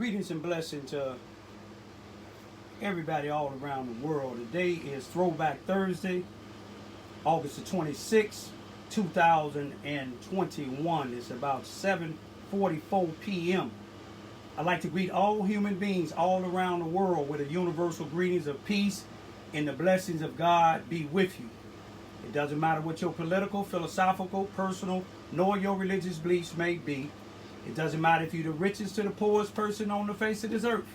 Greetings and blessings to everybody all around the world. Today is Throwback Thursday, August the 26th, 2021. It's about 7:44 p.m. I'd like to greet all human beings all around the world with a universal greetings of peace and the blessings of God be with you. It doesn't matter what your political, philosophical, personal, nor your religious beliefs may be. It doesn't matter if you're the richest to the poorest person on the face of this earth.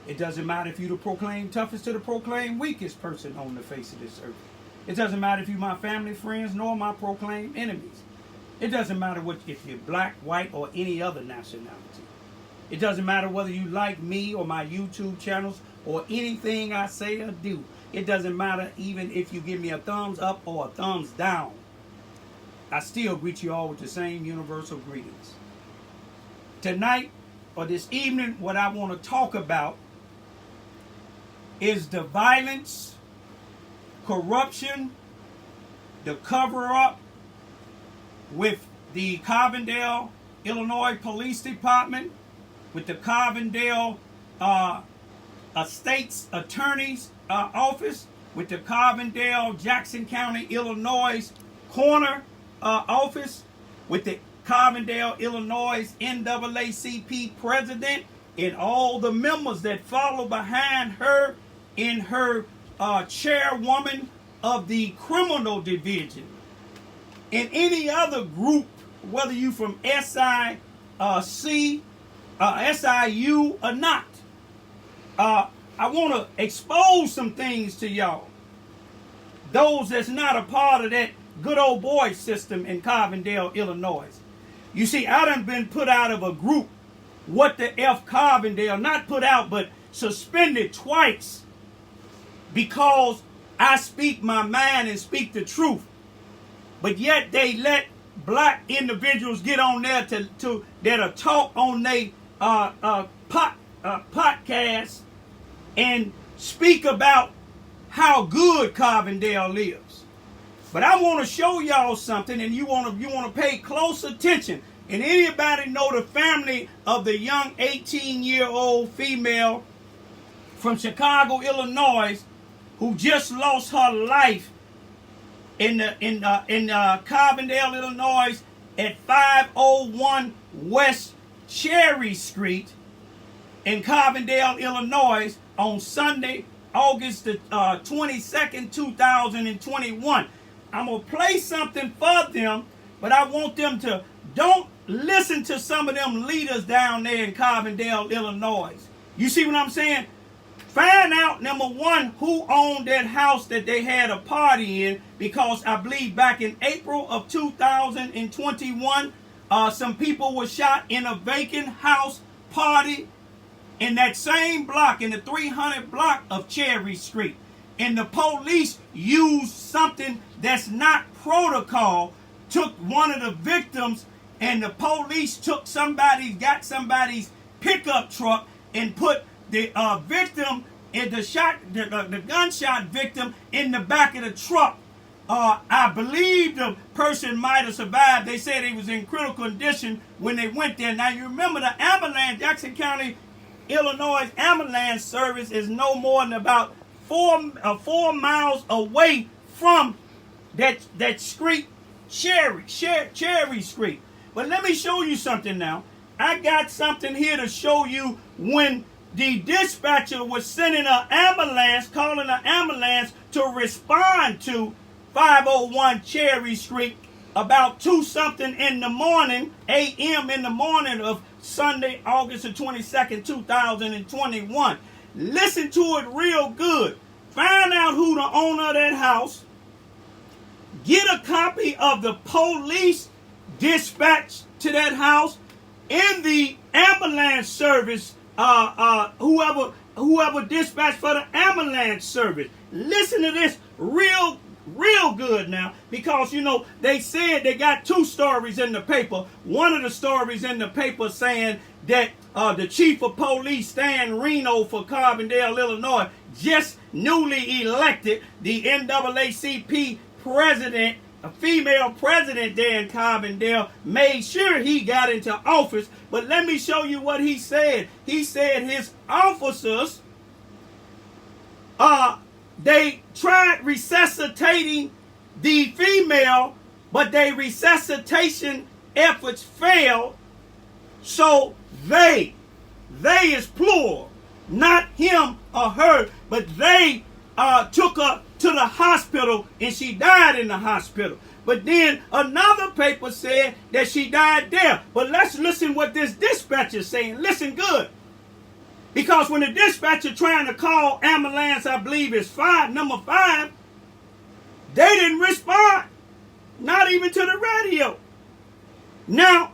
It doesn't matter if you're the proclaimed toughest to the proclaimed weakest person on the face of this earth. It doesn't matter if you're my family, friends, nor my proclaimed enemies. It doesn't matter if you're black, white, or any other nationality. It doesn't matter whether you like me or my YouTube channels or anything I say or do. It doesn't matter even if you give me a thumbs up or a thumbs down. I still greet you all with the same universal greetings. Tonight or this evening, what I want to talk about is the violence, corruption, the cover-up with the Carbondale, Illinois Police Department, with the Carbondale State's Attorney's Office, with the Carbondale, Jackson County, Illinois Coroner Office, with the Carbondale, Illinois NAACP President, and all the members that follow behind her in her chairwoman of the criminal division, and any other group, whether you from SIC, SIU or not. I want to expose some things to y'all. Those that's not a part of that good old boy system in Carbondale, Illinois. You see, I done been put out of a group, What the F Carbondale, not put out, but suspended twice because I speak my mind and speak the truth. But yet they let black individuals get on there that'll talk on their podcast and speak about how good Carbondale lives. But I want to show y'all something, and you want to pay close attention. And anybody know the family of the young 18-year-old female from Chicago, Illinois, who just lost her life in Carbondale, Illinois, at 501 West Cherry Street in Carbondale, Illinois, on Sunday, August the 22nd, 2021. I'm going to play something for them, but I want them to don't listen to some of them leaders down there in Carbondale, Illinois. You see what I'm saying? Find out, number one, who owned that house that they had a party in, because I believe back in April of 2021, some people were shot in a vacant house party in that same block, in the 300 block of Cherry Street. And the police used something that's not protocol, took one of the victims, and the police got somebody's pickup truck and put the victim in the gunshot victim in the back of the truck. I believe the person might have survived. They said he was in critical condition when they went there. Now you remember the ambulance, Jackson County, Illinois ambulance service is no more than about 4 miles away from that street, Cherry Street. But let me show you something now. I got something here to show you when the dispatcher was sending an ambulance, calling an ambulance to respond to 501 Cherry Street about 2-something in the morning, a.m. in the morning of Sunday, August the 22nd, 2021. Listen to it real good. Find out who the owner of that house. Get a copy of the police dispatch to that house in the ambulance service, whoever dispatched for the ambulance service. Listen to this real good now, because they said they got 2 stories in the paper. One of the stories in the paper saying that the chief of police, Stan Reno for Carbondale, Illinois, just newly elected the NAACP president a female president there in Carbondale made sure he got into office. But let me show you what he said. He said his officers, they tried resuscitating the female, but their resuscitation efforts failed. So they is plural, not him or her, but they took her to the hospital and she died in the hospital. But then another paper said that she died there. But let's listen what this dispatcher is saying. Listen good. Because when the dispatcher trying to call ambulance, I believe it's number 5, they didn't respond. Not even to the radio. Now,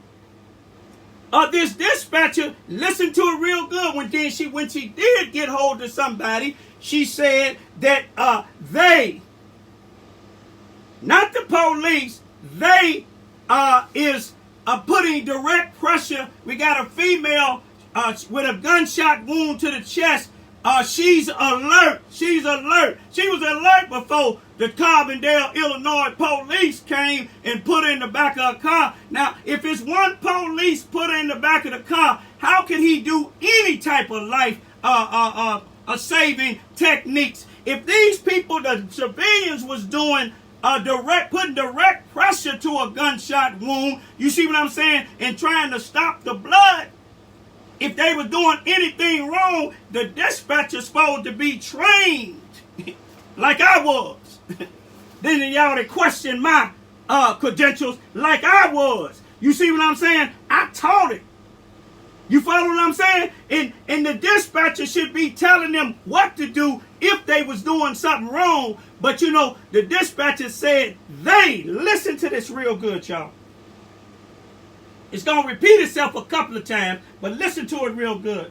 this dispatcher, listened to it real good when she did get hold of somebody. She said that they, not the police, they is putting direct pressure. We got a female with a gunshot wound to the chest. She's alert. She's alert. She was alert before the Carbondale, Illinois police came and put her in the back of a car. Now, if it's one police put her in the back of the car, how can he do any type of life saving techniques? If these people, the civilians, was doing putting direct pressure to a gunshot wound, you see what I'm saying, and trying to stop the blood. If they were doing anything wrong, the dispatcher's supposed to be trained like I was. Then y'all to question my credentials like I was. You see what I'm saying? I taught it. You follow what I'm saying? And the dispatcher should be telling them what to do if they was doing something wrong. But you know, the dispatcher said they. Listen to this real good, y'all. It's going to repeat itself a couple of times, but listen to it real good.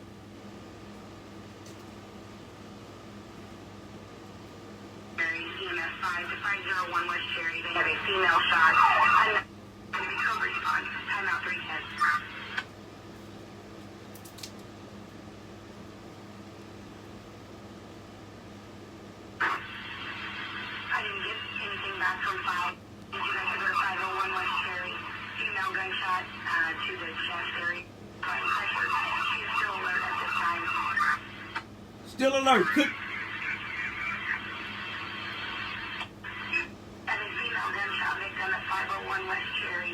EMS 5-501 West Cherry. They have a female shot. I'm going to be co-response. Timeout 310. I didn't get anything back from 5. Did you guys go to 501 West Cherry? Female gunshot to the chest area. Applying pressure. She is still alert at this time. Still alert. And a female gunshot victim at 501 West Cherry.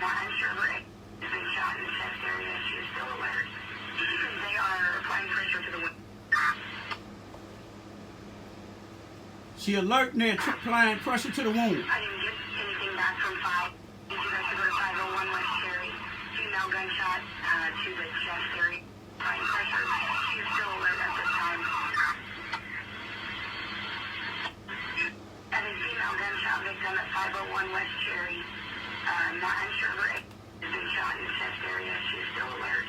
Not unsure of her age. Has been shot in the chest area. She is still alert. They are applying pressure to the window. She alert and they're applying pressure to the wound. I didn't get anything back from 5. Did you guys go to 501 West Cherry? Female gunshot to the chest area. Applying pressure. She is still alert at this time. And a female gunshot victim at 501 West Cherry. Not unsure of her age. Has been shot in the chest area. She is still alert.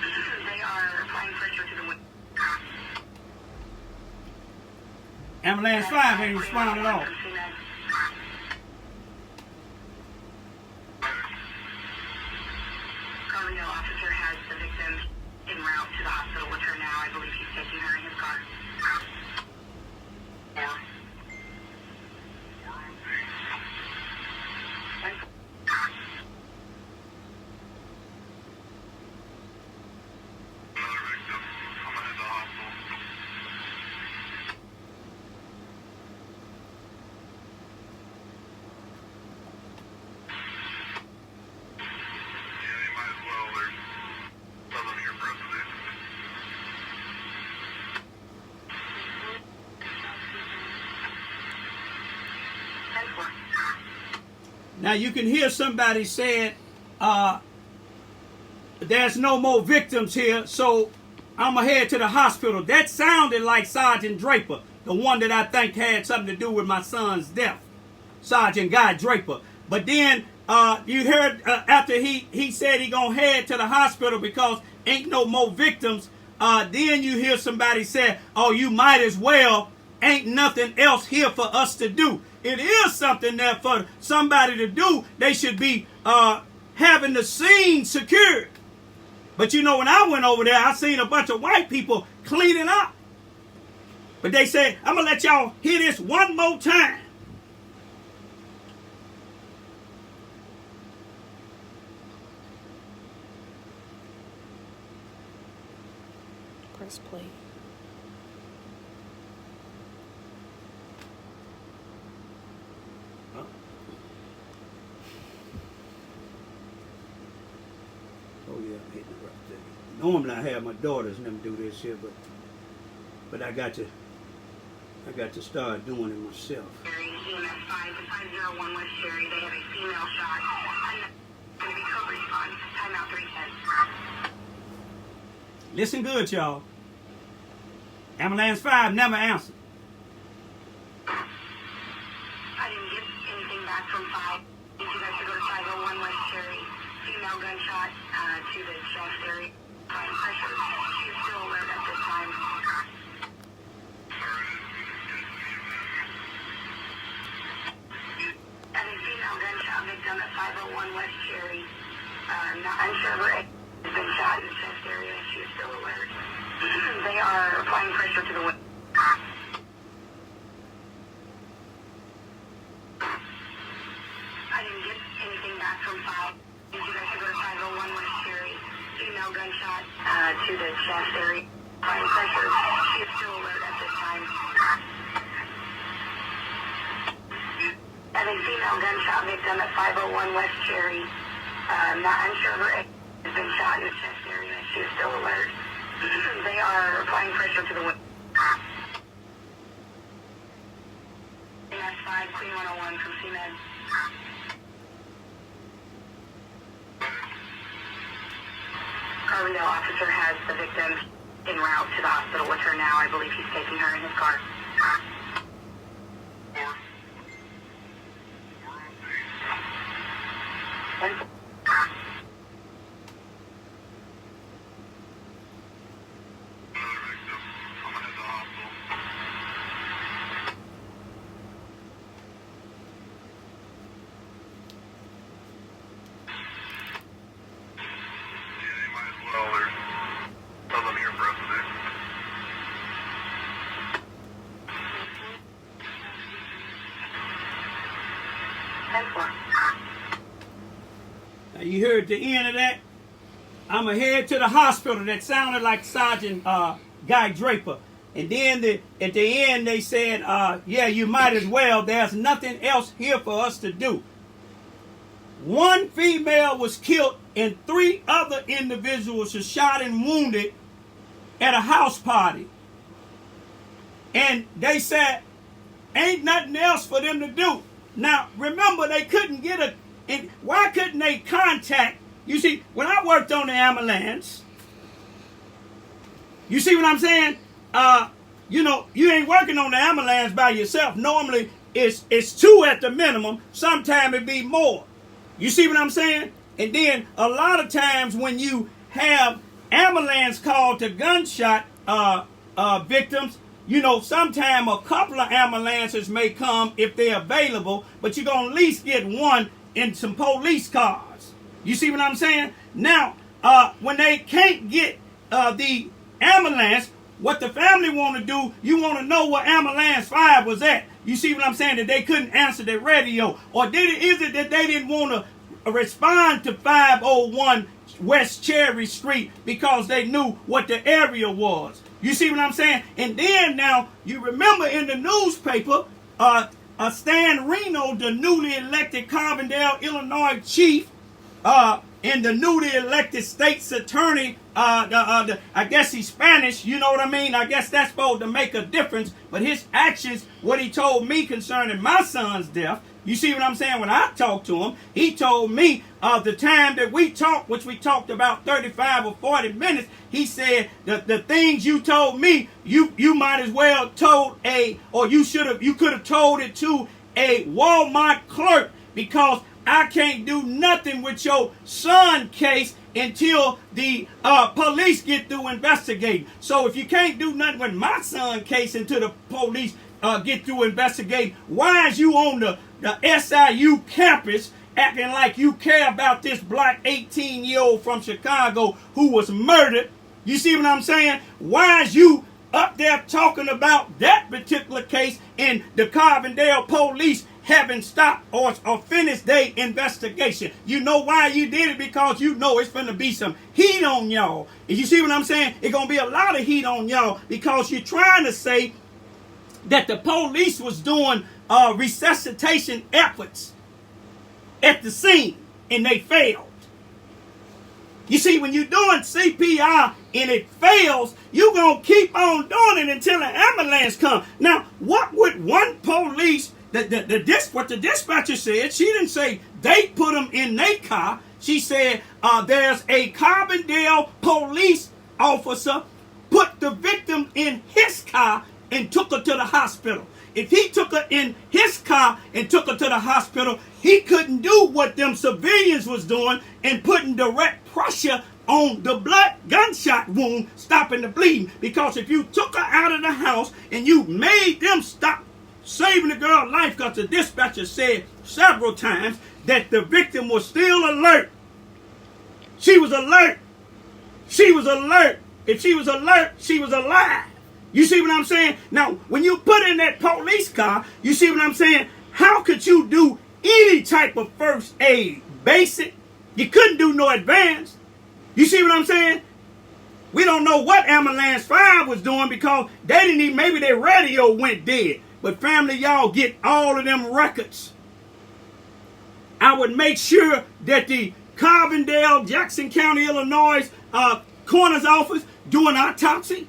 They are applying pressure to the window. Ambulance 5 ain't responding at all. Carbondale officer has the victim en route to the hospital with her now. I believe he's taking her in his car. Now you can hear somebody saying, there's no more victims here, so I'm going to head to the hospital. That sounded like Sergeant Draper, the one that I think had something to do with my son's death. Sergeant Guy Draper. But then you heard after he said he going to head to the hospital because ain't no more victims, then you hear somebody say, oh, you might as well. Ain't nothing else here for us to do. It is something there for somebody to do. They should be having the scene secured. But you know, when I went over there, I seen a bunch of white people cleaning up. But they said, I'm going to let y'all hear this one more time. Press play. Oh yeah, I'm hitting it right there. Normally I have my daughters and them do this here, but I got to start doing it myself. EMS 501 West Cherry, they have a female shot. Going to be code response. Timeout 310. Listen good, y'all. Ambulance 5 never answered. I didn't get anything back from 5. Need you guys to go to 501 West Cherry. Female gunshot to the chest area. Fine pressure. She's still alert at this time. And a female gunshot victim at 501 West Cherry. Not unsure of her age. Has been shot in the chest area. She is still alert. They are applying pressure to the window. I didn't get anything back from 5. Need you guys to go to 501 West Cherry. Female gunshot to the chest area. Applying pressure. She is still alert at this time. And a female gunshot victim at 501 West Cherry. Not unsure of her age. Has been shot in the chest area. She is still alert. They are applying pressure to the window. EMS 5, Queen 101 from CMed. Carbondale officer has the victim en route to the hospital with her now. I believe he's taking her in his car. Now you heard the end of that? I'm going to head to the hospital. That sounded like Sergeant Guy Draper. And then at the end they said, yeah, you might as well. There's nothing else here for us to do. One female was killed and 3 other individuals were shot and wounded at a house party. And they said, ain't nothing else for them to do. Now, remember, they couldn't get and why couldn't they contact? You see, when I worked on the ambulance, you see what I'm saying? You know, you ain't working on the ambulance by yourself. Normally, it's 2 at the minimum. Sometimes it be more. You see what I'm saying? And then a lot of times when you have ambulance called to gunshot victims, you know, sometimes a couple of ambulances may come if they're available, but you're going to at least get one in some police cars. You see what I'm saying? Now, when they can't get the ambulance, what the family want to do, you want to know where ambulance 5 was at. You see what I'm saying? That they couldn't answer their radio. Or is it that they didn't want to respond to 501 West Cherry Street because they knew what the area was? You see what I'm saying? And then now, you remember in the newspaper, Stan Reno, the newly elected Carbondale, Illinois chief, and the newly elected state's attorney, I guess he's Spanish, you know what I mean? I guess that's supposed to make a difference. But his actions, what he told me concerning my son's death, you see what I'm saying? When I talked to him, he told me the time that we talked, which we talked about 35 or 40 minutes, he said the things you told me, you might as well told you could have told it to a Walmart clerk, because I can't do nothing with your son case until the police get through investigating. So if you can't do nothing with my son case until the police get through investigating, why is you on the SIU campus acting like you care about this black 18-year-old from Chicago who was murdered? You see what I'm saying? Why is you up there talking about that particular case and the Carbondale police haven't stopped or finished their investigation. You know why you did it? Because you know it's going to be some heat on y'all. And you see what I'm saying? It's going to be a lot of heat on y'all because you're trying to say that the police was doing resuscitation efforts at the scene and they failed. You see, when you're doing CPR and it fails, you're going to keep on doing it until an ambulance comes. Now, what would one police, what the dispatcher said, she didn't say they put them in their car. She said there's a Carbondale police officer put the victim in his car and took her to the hospital. If he took her in his car and took her to the hospital, he couldn't do what them civilians was doing and putting direct pressure on the blood gunshot wound, stopping the bleeding. Because if you took her out of the house and you made them stop saving the girl's life, because the dispatcher said several times that the victim was still alert. She was alert. She was alert. If she was alert, she was alive. You see what I'm saying? Now, when you put in that police car, you see what I'm saying? How could you do any type of first aid? Basic. You couldn't do no advanced. You see what I'm saying? We don't know what Ambulance 5 was doing because they didn't even, maybe their radio went dead. But family, y'all get all of them records. I would make sure that the Carbondale, Jackson County, Illinois coroner's office doing autopsy.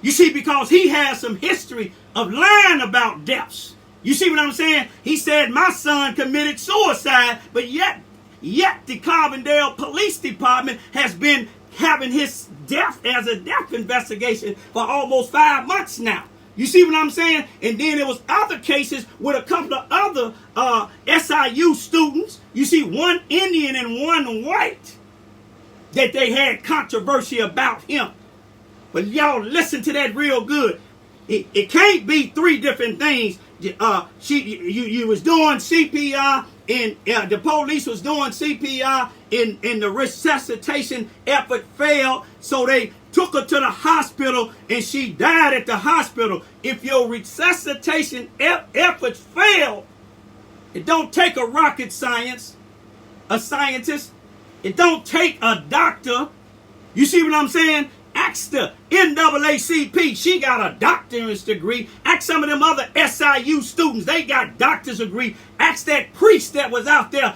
You see, because he has some history of lying about deaths. You see what I'm saying? He said, my son committed suicide, but yet the Carbondale Police Department has been having his death as a death investigation for almost 5 months now. You see what I'm saying? And then there was other cases with a couple of other SIU students. You see, one Indian and one white that they had controversy about him. But y'all listen to that real good. It can't be 3 different things. You was doing CPR and the police was doing CPR and the resuscitation effort failed. So they took her to the hospital and she died at the hospital. If your resuscitation efforts fail, it don't take a rocket scientist. It don't take a doctor. You see what I'm saying? Ask the NAACP. She got a doctorate degree. Ask some of them other SIU students. They got doctor's degree. Ask that priest that was out there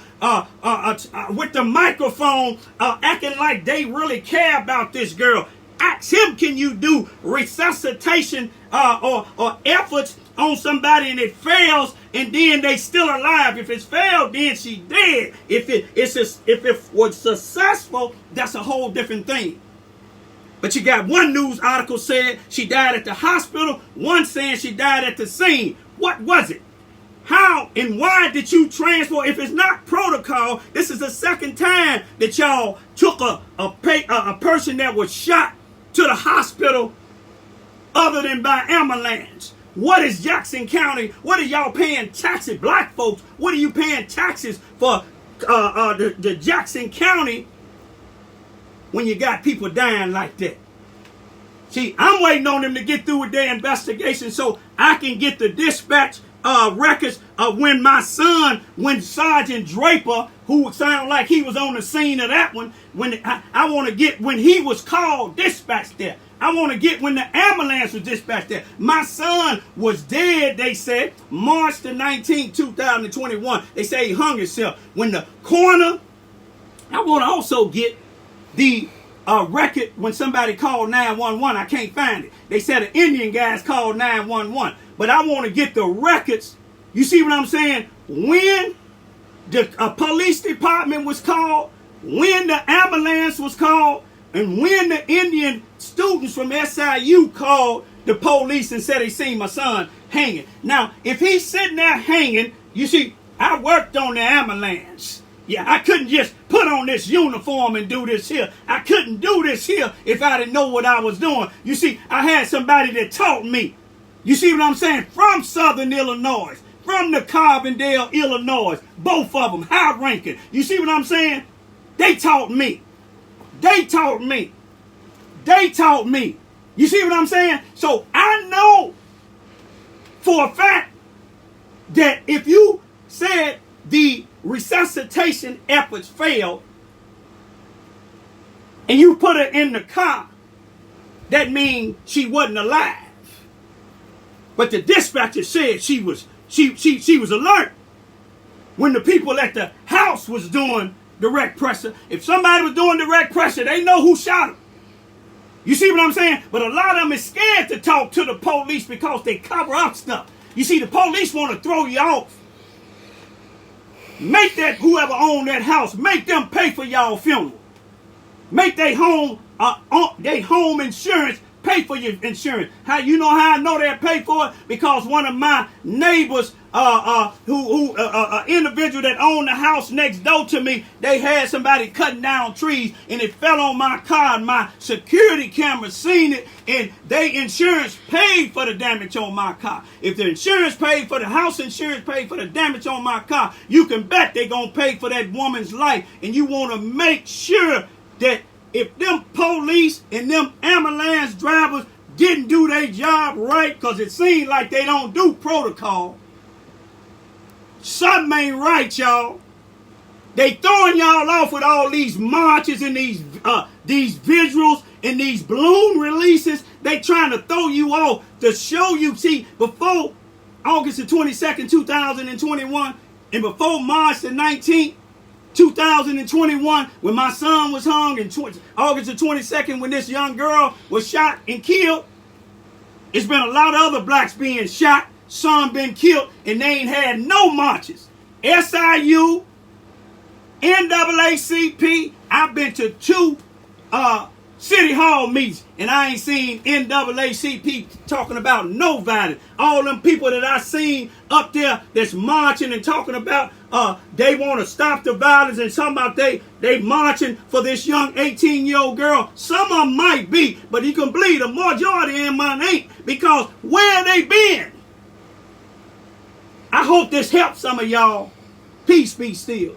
with the microphone acting like they really care about this girl. Ask him, can you do resuscitation or efforts on somebody and it fails and then they still alive? If it's failed, then she dead. If it was successful, that's a whole different thing. But you got one news article said she died at the hospital, one saying she died at the scene. What was it? How and why did you transport? If it's not protocol, this is the second time that y'all took a person that was shot to the hospital other than by ambulance. What is Jackson County? What are y'all paying taxes? Black folks, what are you paying taxes for the Jackson County when you got people dying like that? See, I'm waiting on them to get through with their investigation so I can get the dispatch records of when my son, when Sergeant Draper, who sounded like he was on the scene of that one, when I want to get when he was called dispatched there. I want to get when the ambulance was dispatched there. My son was dead, they said, March the 19th, 2021. They say he hung himself. When the coroner, I want to also get the record when somebody called 911. I can't find it. They said the Indian guys called 911. But I want to get the records. You see what I'm saying? When the police department was called, when the ambulance was called, and when the Indian students from SIU called the police and said they seen my son hanging. Now, if he's sitting there hanging, you see, I worked on the ambulance. Yeah, I couldn't just put on this uniform and do this here. I couldn't do this here if I didn't know what I was doing. You see, I had somebody that taught me. You see what I'm saying? From Southern Illinois, from the Carbondale, Illinois, both of them, high ranking. You see what I'm saying? They taught me. They taught me. They taught me. You see what I'm saying? So I know for a fact that if you said the resuscitation efforts failed and you put her in the car, that means she wasn't alive. But the dispatcher said she was alert when the people at the house was doing direct pressure. If somebody was doing direct pressure, they know who shot him. You see what I'm saying? But a lot of them is scared to talk to the police because they cover up stuff. You see, the police want to throw you off. Make that whoever owned that house, make them pay for y'all funeral. Make their home insurance pay for your insurance. How you know how I know they pay for it? Because one of my neighbors, individual that owned the house next door to me, they had somebody cutting down trees and it fell on my car and my security camera seen it and they insurance paid for the damage on my car. If the insurance paid for the house insurance paid for the damage on my car, you can bet they're going to pay for that woman's life. And you want to make sure that if them police and them ambulance drivers didn't do their job right, because it seems like they don't do protocol, something ain't right, y'all. They throwing y'all off with all these marches and these visuals and these balloon releases. They trying to throw you off to show you. See, before August the 22nd, 2021, and before March the 19th, 2021, when my son was hung, and August the 22nd, when this young girl was shot and killed, it's been a lot of other blacks being shot, some been killed, and they ain't had no marches. SIU, NAACP, I've been to 2 city hall meetings, and I ain't seen NAACP talking about no violence. All them people that I seen up there that's marching and talking about they want to stop the violence and some about they marching for this young 18-year-old girl. Some of them might be, but you can believe the majority of them ain't, because where they been? I hope this helps some of y'all. Peace be still.